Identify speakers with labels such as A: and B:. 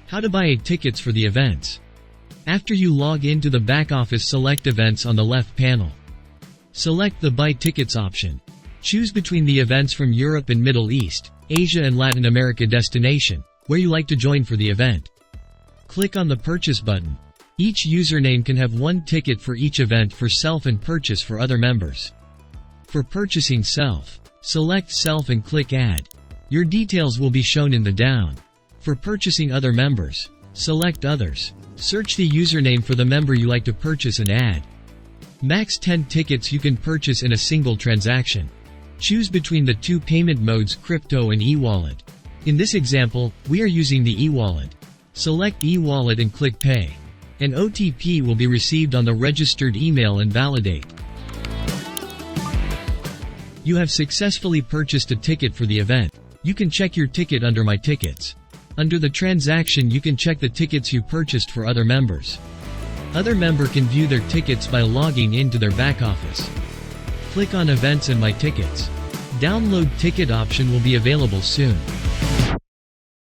A: How to buy tickets for the events. After you log into the back office, select Events on the left panel. Select the Buy Tickets option. Choose between the events from Europe and Middle East, Asia and Latin America destination, where you like to join for the event. Click on the Purchase button. Each username can have one ticket for each event for self and purchase for other members. For purchasing self, select Self and click Add. Your details will be shown in the down. For purchasing other members, select Others. Search the username for the member you like to purchase and add. Max 10 tickets you can purchase in a single transaction. Choose between the two payment modes, crypto and e-wallet. In this example, we are using the e-wallet. Select e-wallet and click Pay. An OTP will be received on the registered email and validate. You have successfully purchased a ticket for the event. You can check your ticket under My Tickets. Under the transaction, you can check the tickets you purchased for other members. Other member can view their tickets by logging into their back office. Click on Events and My Tickets. Download ticket option will be available soon.